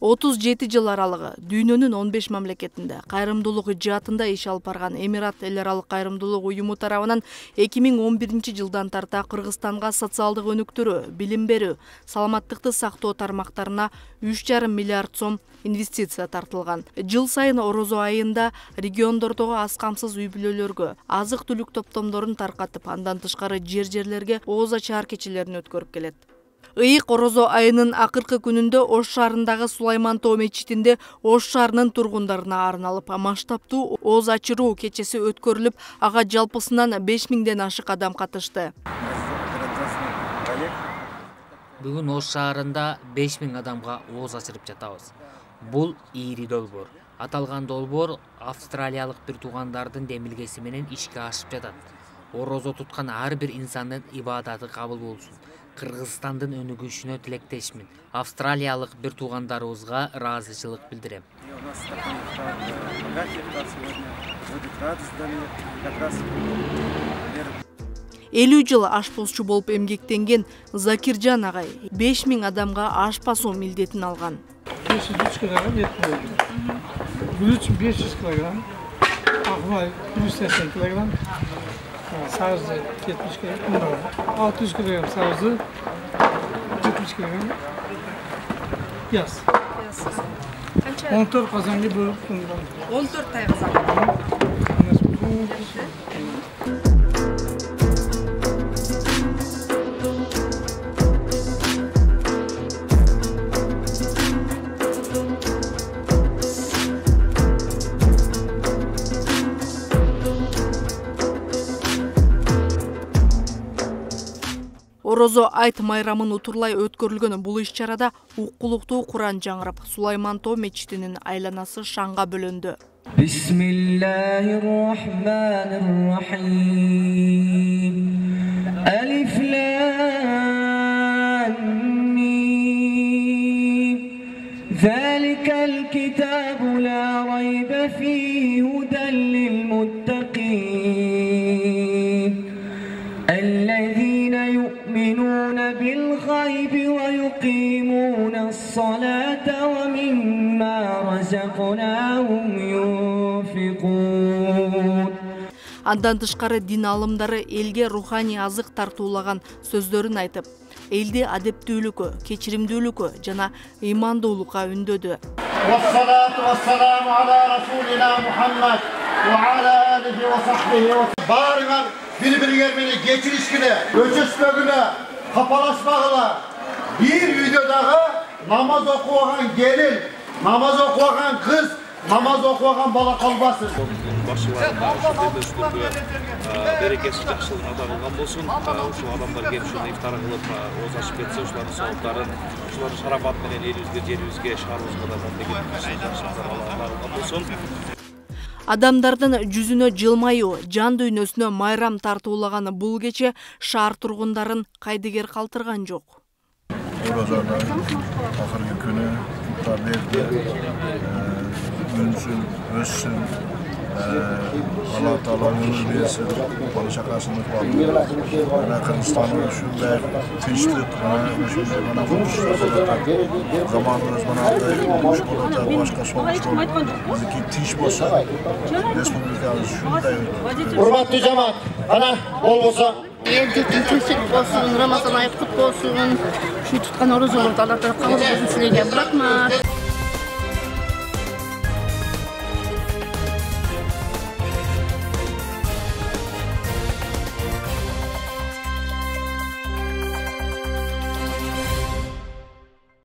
37 жыл аралыгы дүйнөнүн 15 мамлекетинде кайрымдуулук ижаатында иш алып барган Эмират эл аралык кайрымдуулук уюму тарабынан 2011 жылдан тарта Кыргызстанга социалдык өнүктүрүү, билим берүү, саламаттыкты сактоо тармактарына 3,5 миллиард сом инвестиция тартылган. Жыл сайын Орозо айында региондордогу аз камсыз үй бүлөлөргө азык-түлүк топтомдорун таркатып, андан тышкары жерлерге ооз ачаар кечелерин өткөрүп келет. Ыйык Орозо айынын акыркы күнүндө Ош шаарындагы Сулайман Тоо мечитинде Ош шаарынын тургундарына арналып масштабтуу ооз ачыруу кечеси өткөрүлүп, ага жалпысынан 5000ден ашык адам катышты. Бүгүн Ош шаарында 5000 адамга ооз ачырып жатабыз. Бул ийри долбоор. Аталган долбоор австралиялык бир туугандардын демилгеси менен ишке ашып жатат. Орозо туткан ар бир инсандын ибадаты кабыл болсун. Кыргызстандын өнүгүшүнө тилектешмин. Австралиялык бир туугандарыбызга ыраазычылык билдирем. 50 жыл ашпозчу болуп эмгектенген Закиржан агай 5000 адамга аш басуу милдетин алган. 503 килограмм ет болду. Гүлүч 500 килограмм, акбай 180 килограмм, сарзы 70 килограмм, 600 килограмм сарзы, 70 килограмм яс. 14 казанга бөлүп 14 тай казан. Орозо айт майрамын утурлай өткөрүлгөн бул иш-чарада уккулуктуу Куран жаңырап, Сулайман Тоо мечитинин айланасы шаңга бөлөндү. Бисмиллахир-рахманир-рахим. Алиф лам мим. Заликал китабу ла райба фиhi hudan lil-muttaqin. يؤمنون بالغيب ويقيمون الصلاة ومما رزقناهم ينفقون. Андан тышкары дин алымдары элге руханий азык тартуулаган сөздөрүн айтып, элди адептүүлүккө, кечиримдүүлүккө жана ыймандуулукка үндөдү. Вассалату вассаламу ала расулина Мухаммад ва ала алихи ва сахбихи. Барыңар bir-biriyle geçirişkine, öçüşmekine, kapalaşmakına, bir videodağı namaz okuyan gelin, namaz okuyan kız, namaz okuyan bala kalmasın. Berekesi жақсылық атағылған болсын. Ушул адамдар келіп ушул ифтар кылып, ооз ачып кетсе, ушулардын сауаптарын, ушулардын шарапаты менен элибизге, жерибизге, шаарыбызга да деген жақсылыктар атағылған болсын. Адамдардын жүзүнө жылмайуу, жан дүйнөсүнө майрам тартуулаган бул кече шаар тургундарын кайдыгер калтырган жок. Орозонун акыркы күнү куттар берди, өнсүн, өссүн, Алла Таала өмүр берсин, бала чакасын ыкмалын. Кыргызстандын ушундай тынчтык, ушундай заманыбыз мынандай болуш болот, башка согуш болот. Тынч болсо, республикабыз ушундай. Урматтуу жамаат, ana болбосо Elbette tünsük olsun, Ramazan ayı kutlu olsun. Şu tutkan oruz olur, Allah'tan kabul olsun, silegen bırakma.